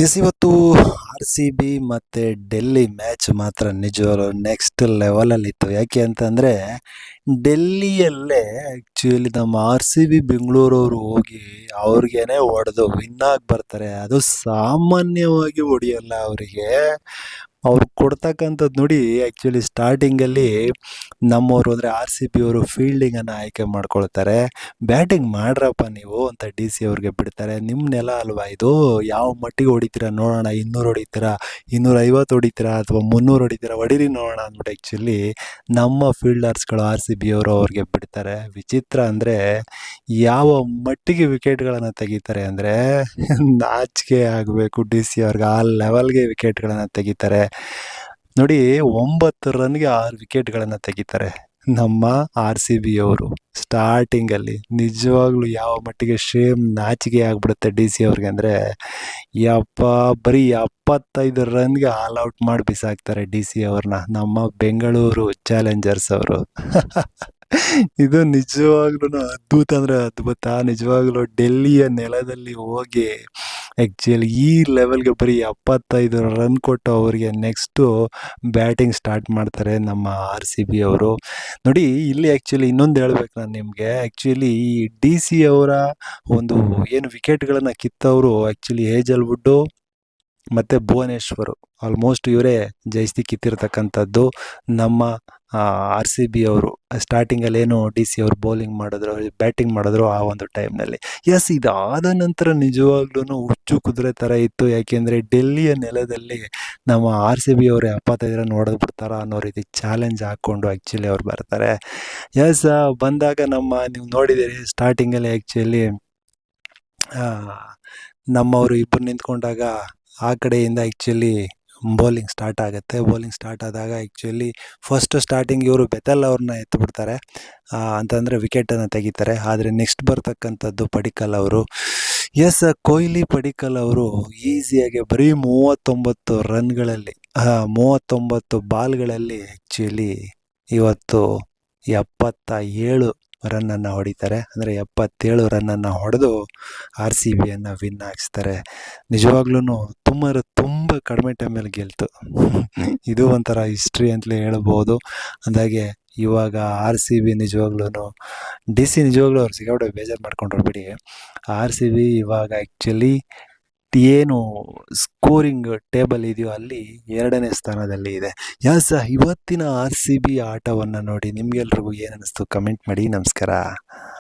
S ಇವತ್ತು R C B ಮತ್ತು Delhi match ಮಾತ್ರ ನಿಜವಾಗ್ಲೂ ನೆಕ್ಸ್ಟ್ ಲೆವೆಲಲ್ಲಿತ್ತು. ಯಾಕೆ ಅಂತಂದರೆ ಡೆಲ್ಲಿಯಲ್ಲೇ ಆ್ಯಕ್ಚುಲಿ ನಮ್ಮ ಆರ್ ಸಿ ಬಿ ಬೆಂಗಳೂರವರು ಹೋಗಿ ಅವ್ರಿಗೇನೆ ಹೊಡೆದು ವಿನ್ ಆಗಿ ಬರ್ತಾರೆ. ಅದು ಸಾಮಾನ್ಯವಾಗಿ ಹೊಡೆಯಲ್ಲ ಅವರಿಗೆ. ಅವ್ರು ಕೊಡ್ತಕ್ಕಂಥದ್ದು ನೋಡಿ, ಆ್ಯಕ್ಚುಲಿ ಸ್ಟಾರ್ಟಿಂಗಲ್ಲಿ ನಮ್ಮವರು ಅಂದರೆ ಆರ್ ಸಿ ಬಿ ಅವರು ಫೀಲ್ಡಿಂಗನ್ನು ಆಯ್ಕೆ ಮಾಡ್ಕೊಳ್ತಾರೆ. ಬ್ಯಾಟಿಂಗ್ ಮಾಡ್ರಪ್ಪ ನೀವು ಅಂತ ಡಿ ಸಿ ಅವ್ರಿಗೆ ಬಿಡ್ತಾರೆ. ನಿಮ್ಮ ನೆಲ ಅಲ್ವಾ ಇದು, ಯಾವ ಮಟ್ಟಿಗೆ ಹೊಡಿತೀರಾ ನೋಡೋಣ, 200 ಹೊಡಿತೀರಾ, 250 ಹೊಡಿತೀರಾ ಅಥವಾ 300 ಹೊಡಿತೀರಾ, ಹೊಡೀರಿ ನೋಡೋಣ ಅಂದ್ಬಿಟ್ಟು ಆ್ಯಕ್ಚುಲಿ ನಮ್ಮ ಫೀಲ್ಡರ್ಸ್ಗಳು ಆರ್ ಸಿ ಬಿ ಅವರು ಅವ್ರಿಗೆ ಬಿಡ್ತಾರೆ. ವಿಚಿತ್ರ ಅಂದರೆ ಯಾವ ಮಟ್ಟಿಗೆ ವಿಕೆಟ್ಗಳನ್ನು ತೆಗಿತಾರೆ ಅಂದರೆ ನಾಚಿಕೆ ಆಗಬೇಕು ಡಿ ಸಿ ಅವ್ರಿಗೆ, ಆ ಲೆವೆಲ್ಗೆ ವಿಕೆಟ್ಗಳನ್ನು ತೆಗಿತಾರೆ ನೋಡಿ. 9 ರನ್ಗೆ 6 ವಿಕೆಟ್ಗಳನ್ನು ತೆಗಿತಾರೆ ನಮ್ಮ ಆರ್ ಸಿ ಬಿ ಅವರು ಸ್ಟಾರ್ಟಿಂಗಲ್ಲಿ. ನಿಜವಾಗ್ಲೂ ಯಾವ ಮಟ್ಟಿಗೆ ಶೇಮ್, ನಾಚಿಕೆ ಆಗ್ಬಿಡುತ್ತೆ ಡಿ ಸಿ ಅವ್ರಿಗೆ ಅಂದರೆ, ಯಪ್ಪ ಬರೀ 75 ರನ್ಗೆ ಆಲ್ ಔಟ್ ಮಾಡಿ ಬಿಸಾಕ್ತಾರೆ ಡಿ ಸಿ ಅವ್ರನ್ನ ನಮ್ಮ ಬೆಂಗಳೂರು ಚಾಲೆಂಜರ್ಸ್ ಅವರು. ಇದು ನಿಜವಾಗ್ಲೂ ಅದ್ಭುತ ಅಂದರೆ ಅದ್ಭುತ. ನಿಜವಾಗ್ಲೂ ಡೆಲ್ಲಿಯ ನೆಲದಲ್ಲಿ ಹೋಗಿ ಆ್ಯಕ್ಚುಲಿ ಈ ಲೆವೆಲ್ಗೆ ಬರೀ 75 ರನ್ ಕೊಟ್ಟು ಅವರಿಗೆ ನೆಕ್ಸ್ಟು ಬ್ಯಾಟಿಂಗ್ ಸ್ಟಾರ್ಟ್ ಮಾಡ್ತಾರೆ ನಮ್ಮ ಆರ್ ಸಿ ಬಿ ಅವರು. ನೋಡಿ ಇಲ್ಲಿ ಆ್ಯಕ್ಚುಲಿ ಇನ್ನೊಂದು ಹೇಳ್ಬೇಕು ನಾನು ನಿಮಗೆ. ಆ್ಯಕ್ಚುಲಿ ಈ ಡಿ ಸಿ ಅವರ ಒಂದು ಏನು ವಿಕೆಟ್ಗಳನ್ನು ಕಿತ್ತವರು ಆ್ಯಕ್ಚುಲಿ ಹೇಜಲ್ವುಡ್ಡು ಮತ್ತು ಭುವನೇಶ್ವರು, ಆಲ್ಮೋಸ್ಟ್ ಇವರೇ ಜಾಸ್ತಿ ಕಿತ್ತಿರ್ತಕ್ಕಂಥದ್ದು. ನಮ್ಮ ಆರ್ ಸಿ ಬಿ ಅವರು ಸ್ಟಾರ್ಟಿಂಗಲ್ಲಿ ಏನು ಡಿ ಸಿ ಅವರು ಬೌಲಿಂಗ್ ಮಾಡಿದ್ರು, ಬ್ಯಾಟಿಂಗ್ ಮಾಡಿದ್ರು ಆ ಒಂದು ಟೈಮ್ನಲ್ಲಿ. ಎಸ್, ಇದಾದ ನಂತರ ನಿಜವಾಗ್ಲೂ ಹುಚ್ಚು ಕುದುರೆ ಥರ ಇತ್ತು. ಯಾಕೆಂದರೆ ಡೆಲ್ಲಿಯ ನೆಲದಲ್ಲಿ ನಮ್ಮ ಆರ್ ಸಿ ಬಿ ಅವರು 75 ರನ್ ಹೊಡೆದು ಬಿಡ್ತಾರ ಅನ್ನೋ ರೀತಿ ಚಾಲೆಂಜ್ ಹಾಕ್ಕೊಂಡು ಆ್ಯಕ್ಚುಲಿ ಅವ್ರು ಬರ್ತಾರೆ. ಎಸ್, ಬಂದಾಗ ನೀವು ನೋಡಿದ್ದೀರಿ ಸ್ಟಾರ್ಟಿಂಗಲ್ಲಿ ಆ್ಯಕ್ಚುಲಿ ನಮ್ಮವರು ಇಬ್ಬರು ನಿಂತ್ಕೊಂಡಾಗ ಆ ಕಡೆಯಿಂದ ಆ್ಯಕ್ಚುಲಿ ಬೌಲಿಂಗ್ ಸ್ಟಾರ್ಟ್ ಆಗುತ್ತೆ. ಬೌಲಿಂಗ್ ಸ್ಟಾರ್ಟ್ ಆದಾಗ ಆ್ಯಕ್ಚುಲಿ ಫಸ್ಟ್ ಸ್ಟಾರ್ಟಿಂಗ್ ಇವರು ಬೆತೆಲ್ ಅವ್ರನ್ನ ಎತ್ತಿಬಿಡ್ತಾರೆ, ಅಂತಂದರೆ ವಿಕೆಟನ್ನು ತೆಗಿತಾರೆ. ಆದರೆ ನೆಕ್ಸ್ಟ್ ಬರ್ತಕ್ಕಂಥದ್ದು ಪಡಿಕ್ಕಲ್ ಅವರು. ಎಸ್, ಕೊಹ್ಲಿ ಪಡಿಕ್ಕಲ್ ಅವರು ಈಸಿಯಾಗಿ ಬರೀ 39 ರನ್ಗಳಲ್ಲಿ 39 ಬಾಲ್ಗಳಲ್ಲಿ ಆ್ಯಕ್ಚುಲಿ ಇವತ್ತು 77 ರನ್ನನ್ನು ಹೊಡಿತಾರೆ. ಅಂದರೆ 77 ರನ್ನನ್ನು ಹೊಡೆದು ಆರ್ ಸಿ ಬಿಯನ್ನು ವಿನ್ ಆಗಿಸ್ತಾರೆ. ನಿಜವಾಗ್ಲೂ ತುಂಬ ಕಡಿಮೆ ಟೈಮಲ್ಲಿ ಗೆಲ್ತು. ಇದು ಒಂಥರ ಹಿಸ್ಟ್ರಿ ಅಂತಲೇ ಹೇಳ್ಬೋದು. ಅಂದಾಗೆ ಇವಾಗ ಆರ್ ಸಿ ಬಿ ನಿಜವಾಗ್ಲೂ ಡಿ ಸಿ ನಿಜವಾಗ್ಲೂ ಅವ್ರು ಸಿಕ್ಕಾಪಟ್ಟೆ ಬೇಜಾರು ಮಾಡ್ಕೊಂಡ್ರು ಬಿಡಿ. ಆರ್ ಸಿ ಬಿ ಇವಾಗ ಆ್ಯಕ್ಚುಲಿ ಏನು ಸ್ಕೋರಿಂಗ್ ಟೇಬಲ್ ಇದೆಯೋ ಅಲ್ಲಿ 2ನೇ ಸ್ಥಾನದಲ್ಲಿ ಇದೆ. ಎಸ್, ಇವತ್ತಿನ ಆರ್ ಸಿ ಬಿ ಆಟವನ್ನು ನೋಡಿ ನಿಮಗೆಲ್ರಿಗೂ ಏನು ಅನ್ನಿಸ್ತು ಕಮೆಂಟ್ ಮಾಡಿ. ನಮಸ್ಕಾರ.